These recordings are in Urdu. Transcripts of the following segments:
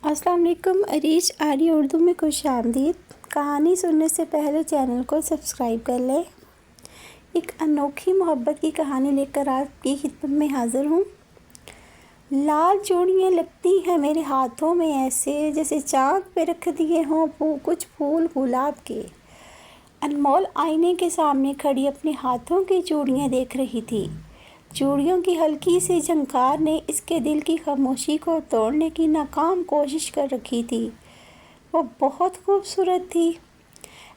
السلام علیکم۔ عریش آری اردو میں خوش آمدید۔ کہانی سننے سے پہلے چینل کو سبسکرائب کر لیں۔ ایک انوکھی محبت کی کہانی لے کر آپ کی خدمت میں حاضر ہوں۔ لال چوڑیاں لگتی ہیں میرے ہاتھوں میں ایسے جیسے چاند پہ رکھ دیے ہوں کچھ پھول گلاب کے۔ انمول آئینے کے سامنے کھڑی اپنے ہاتھوں کی چوڑیاں دیکھ رہی تھی۔ چوڑیوں کی ہلکی سی جھنکار نے اس کے دل کی خاموشی کو توڑنے کی ناکام کوشش کر رکھی تھی۔ وہ بہت خوبصورت تھی،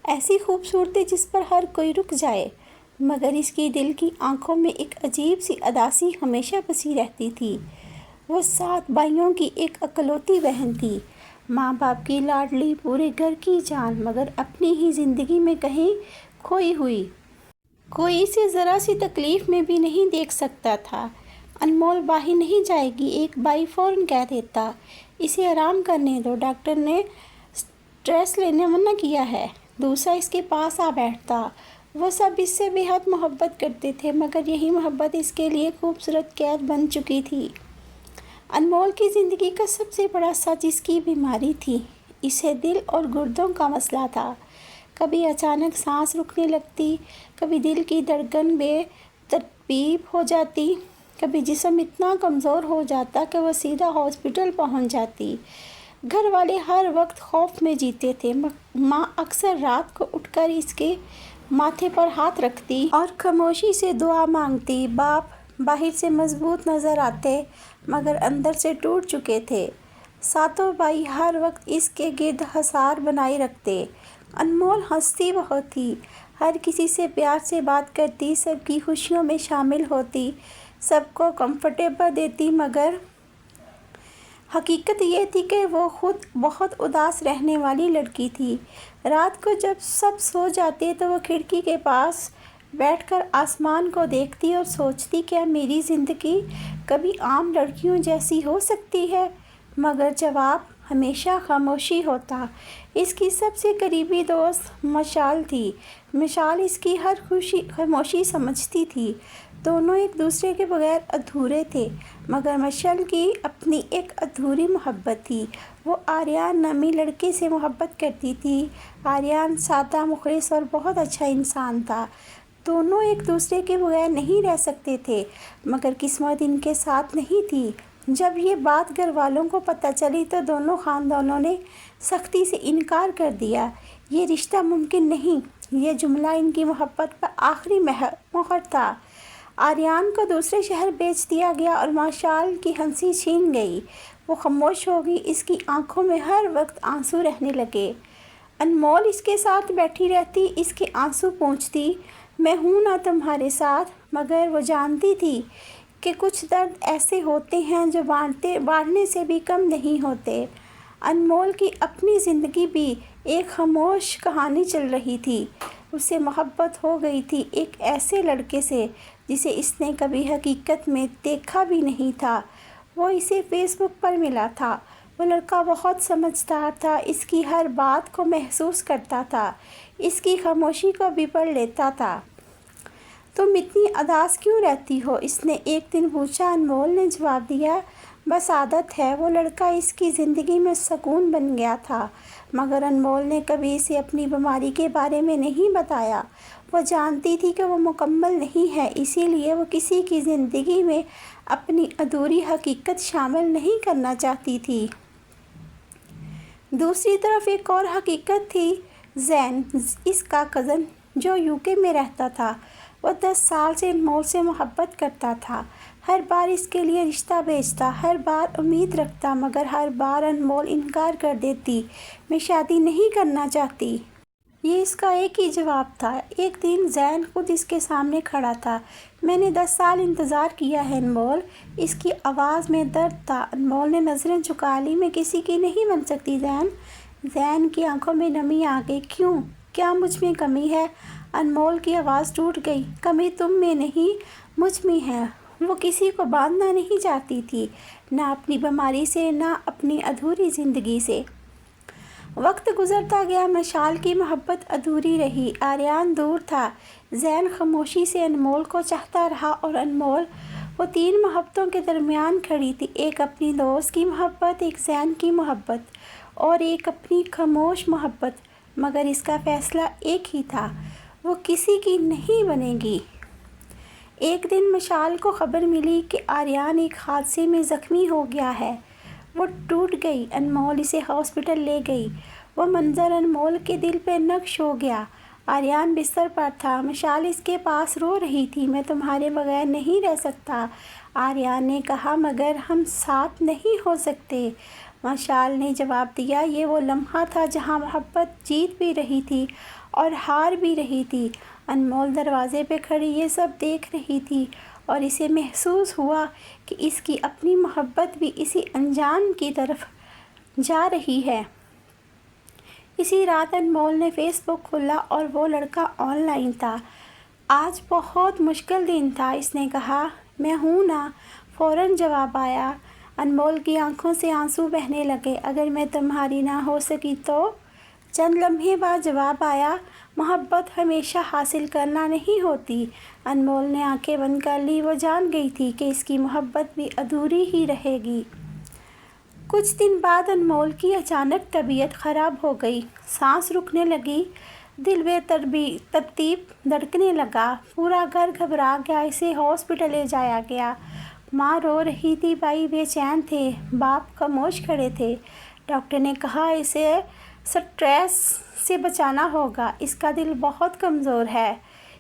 ایسی خوبصورتی جس پر ہر کوئی رک جائے، مگر اس کی دل کی آنکھوں میں ایک عجیب سی اداسی ہمیشہ بسی رہتی تھی۔ وہ 7 بھائیوں کی ایک اکلوتی بہن تھی، ماں باپ کی لاڈلی، پورے گھر کی جان، مگر اپنی ہی زندگی میں کہیں کھوئی ہوئی۔ کوئی اسے ذرا سی تکلیف میں بھی نہیں دیکھ سکتا تھا۔ انمول باہر نہیں جائے گی، ایک بھائی فوراً کہہ دیتا، اسے آرام کرنے دو، ڈاکٹر نے اسٹریس لینے منع کیا ہے۔ دوسرا اس کے پاس آ بیٹھتا۔ وہ سب اس سے بے حد محبت کرتے تھے، مگر یہی محبت اس کے لیے خوبصورت قید بن چکی تھی۔ انمول کی زندگی کا سب سے بڑا سچ اس کی بیماری تھی۔ اسے دل اور گردوں کا مسئلہ تھا۔ کبھی اچانک سانس رکنے لگتی، کبھی دل کی دھڑکن بے ترتیب ہو جاتی، کبھی جسم اتنا کمزور ہو جاتا کہ وہ سیدھا ہاسپٹل پہنچ جاتی۔ گھر والے ہر وقت خوف میں جیتے تھے۔ ماں اکثر رات کو اٹھ کر اس کے ماتھے پر ہاتھ رکھتی اور خاموشی سے دعا مانگتی۔ باپ باہر سے مضبوط نظر آتے، مگر اندر سے ٹوٹ چکے تھے۔ 7 بھائی ہر وقت اس کے گرد حصار بنائے رکھتے۔ انمول ہنستی بہت تھی، ہر کسی سے پیار سے بات کرتی، سب کی خوشیوں میں شامل ہوتی، سب کو کمفرٹیبل دیتی، مگر حقیقت یہ تھی کہ وہ خود بہت اداس رہنے والی لڑکی تھی۔ رات کو جب سب سو جاتے تو وہ کھڑکی کے پاس بیٹھ کر آسمان کو دیکھتی اور سوچتی، کیا میری زندگی کبھی عام لڑکیوں جیسی ہو سکتی ہے؟ مگر جواب ہمیشہ خاموشی ہوتا۔ اس کی سب سے قریبی دوست مشال تھی۔ مشال اس کی ہر خاموشی سمجھتی تھی۔ دونوں ایک دوسرے کے بغیر ادھورے تھے، مگر مشال کی اپنی ایک ادھوری محبت تھی۔ وہ آریان نامی لڑکے سے محبت کرتی تھی۔ آریان سادہ، مخلص اور بہت اچھا انسان تھا۔ دونوں ایک دوسرے کے بغیر نہیں رہ سکتے تھے، مگر قسمت ان کے ساتھ نہیں تھی۔ جب یہ بات گھر والوں کو پتہ چلی تو دونوں خاندانوں نے سختی سے انکار کر دیا۔ یہ رشتہ ممکن نہیں۔ یہ جملہ ان کی محبت پر آخری مہر تھا۔ آریان کو دوسرے شہر بھیج دیا گیا اور مشال کی ہنسی چھن گئی۔ وہ خاموش ہو گئی، اس کی آنکھوں میں ہر وقت آنسو رہنے لگے۔ انمول اس کے ساتھ بیٹھی رہتی، اس کے آنسو پوچھتی، میں ہوں نا تمہارے ساتھ؟ مگر وہ جانتی تھی کہ کچھ درد ایسے ہوتے ہیں جو بانٹنے سے بھی کم نہیں ہوتے۔ انمول کی اپنی زندگی بھی ایک خاموش کہانی چل رہی تھی۔ اسے محبت ہو گئی تھی ایک ایسے لڑکے سے جسے اس نے کبھی حقیقت میں دیکھا بھی نہیں تھا۔ وہ اسے فیس بک پر ملا تھا۔ وہ لڑکا بہت سمجھدار تھا، اس کی ہر بات کو محسوس کرتا تھا، اس کی خاموشی کو بھی پڑھ لیتا تھا۔ تم اتنی اداس کیوں رہتی ہو؟ اس نے ایک دن پوچھا۔ انمول نے جواب دیا، بس عادت ہے۔ وہ لڑکا اس کی زندگی میں سکون بن گیا تھا، مگر انمول نے کبھی اسے اپنی بیماری کے بارے میں نہیں بتایا۔ وہ جانتی تھی کہ وہ مکمل نہیں ہے، اسی لیے وہ کسی کی زندگی میں اپنی ادھوری حقیقت شامل نہیں کرنا چاہتی تھی۔ دوسری طرف ایک اور حقیقت تھی، زین، اس کا کزن جو UK میں رہتا تھا۔ وہ 10 سال سے انمول سے محبت کرتا تھا، ہر بار اس کے لیے رشتہ بھیجتا، ہر بار امید رکھتا، مگر ہر بار انمول انکار کر دیتی، میں شادی نہیں کرنا چاہتی۔ یہ اس کا ایک ہی جواب تھا۔ ایک دن زین خود اس کے سامنے کھڑا تھا۔ میں نے 10 سال انتظار کیا ہے انمول، اس کی آواز میں درد تھا۔ انمول نے نظریں جھکا لی، میں کسی کی نہیں بن سکتی زین۔ زین کی آنکھوں میں نمی آ گئی۔ کیوں؟ کیا مجھ میں کمی ہے؟ انمول کی آواز ٹوٹ گئی۔ کمی تم میں نہیں، مجھ میں ہے۔ وہ کسی کو باندھنا نہیں چاہتی تھی، نہ اپنی بیماری سے، نہ اپنی ادھوری زندگی سے۔ وقت گزرتا گیا، مشال کی محبت ادھوری رہی، آریان دور تھا۔ زین خاموشی سے انمول کو چاہتا رہا اور انمول وہ 3 محبتوں کے درمیان کھڑی تھی، ایک اپنی دوست کی محبت، ایک زین کی محبت اور ایک اپنی خاموش محبت، مگر اس کا فیصلہ ایک ہی تھا، وہ کسی کی نہیں بنے گی۔ ایک دن مشال کو خبر ملی کہ آریان ایک حادثے میں زخمی ہو گیا ہے۔ وہ ٹوٹ گئی۔ انمول اسے ہاسپٹل لے گئی۔ وہ منظر انمول کے دل پہ نقش ہو گیا۔ آریان بستر پر تھا، مشال اس کے پاس رو رہی تھی۔ میں تمہارے بغیر نہیں رہ سکتا، آریان نے کہا، مگر ہم ساتھ نہیں ہو سکتے، مشال نے جواب دیا۔ یہ وہ لمحہ تھا جہاں محبت جیت بھی رہی تھی اور ہار بھی رہی تھی۔ انمول دروازے پہ کھڑی یہ سب دیکھ رہی تھی اور اسے محسوس ہوا کہ اس کی اپنی محبت بھی اسی انجام کی طرف جا رہی ہے۔ اسی رات انمول نے فیس بک کھولا اور وہ لڑکا آن لائن تھا۔ آج بہت مشکل دن تھا، اس نے کہا۔ میں ہوں نا، فوراً جواب آیا۔ انمول کی آنکھوں سے آنسو بہنے لگے۔ اگر میں تمہاری نہ ہو سکی تو؟ چند لمحے بعد جواب آیا، محبت ہمیشہ حاصل کرنا نہیں ہوتی۔ انمول نے آنکھیں بند کر لی۔ وہ جان گئی تھی کہ اس کی محبت بھی ادھوری ہی رہے گی۔ کچھ دن بعد انمول کی اچانک طبیعت خراب ہو گئی۔ سانس رکنے لگی، دل بے ترتیب دھڑکنے لگا، پورا گھر گھبرا گیا۔ اسے ہاسپٹل لے جایا گیا۔ ماں رو رہی تھی، بھائی بے چین تھے، باپ خاموش کھڑے تھے۔ ڈاکٹر نے کہا اسے سٹریس سے بچانا ہوگا، اس کا دل بہت کمزور ہے۔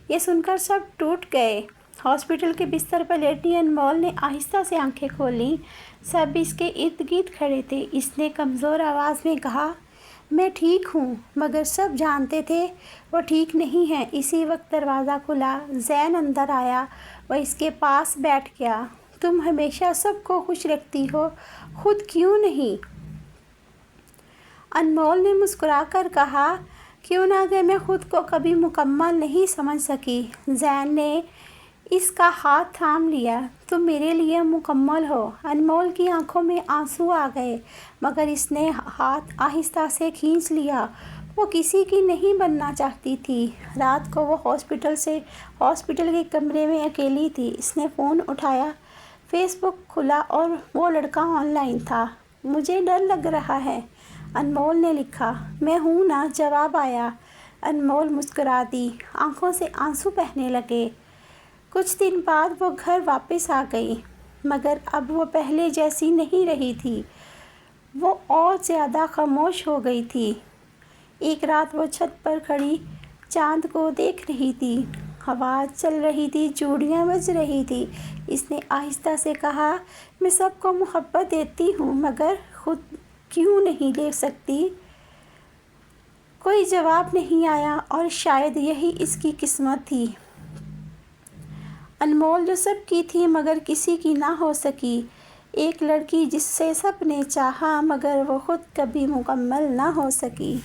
یہ سن کر سب ٹوٹ گئے۔ ہاسپٹل کے بستر پر لیٹی انمول نے آہستہ سے آنکھیں کھولیں۔ سب اس کے ارد گرد کھڑے تھے۔ اس نے کمزور آواز میں کہا، میں ٹھیک ہوں، مگر سب جانتے تھے وہ ٹھیک نہیں ہے۔ اسی وقت دروازہ کھلا، زین اندر آیا۔ وہ اس کے پاس بیٹھ گیا۔ تم ہمیشہ سب کو خوش رکھتی ہو، خود کیوں نہیں؟ انمول نے مسکرا کر کہا، کیوں نہ کہ میں خود کو کبھی مکمل نہیں سمجھ سکی۔ زین نے اس کا ہاتھ تھام لیا۔ تم میرے لیے مکمل ہو۔ انمول کی آنکھوں میں آنسو آ گئے، مگر اس نے ہاتھ آہستہ سے کھینچ لیا۔ وہ کسی کی نہیں بننا چاہتی تھی۔ رات کو وہ ہاسپٹل کے کمرے میں اکیلی تھی۔ اس نے فون اٹھایا، فیس بک کھولا اور وہ لڑکا آن لائن تھا۔ مجھے ڈر لگ رہا ہے، انمول نے لکھا۔ میں ہوں نا، جواب آیا۔ انمول مسکرا دی، آنکھوں سے آنسو بہنے لگے۔ کچھ دن بعد وہ گھر واپس آ گئی، مگر اب وہ پہلے جیسی نہیں رہی تھی۔ وہ اور زیادہ خاموش ہو گئی تھی۔ ایک رات وہ چھت پر کھڑی چاند کو دیکھ رہی تھی۔ ہوا چل رہی تھی، چوڑیاں بج رہی تھی۔ اس نے آہستہ سے کہا، میں سب کو محبت دیتی ہوں، مگر خود کیوں نہیں دے سکتی؟ کوئی جواب نہیں آیا، اور شاید یہی اس کی قسمت تھی۔ انمول جو سب کی تھی مگر کسی کی نہ ہو سکی، ایک لڑکی جس سے سب نے چاہا مگر وہ خود کبھی مکمل نہ ہو سکی۔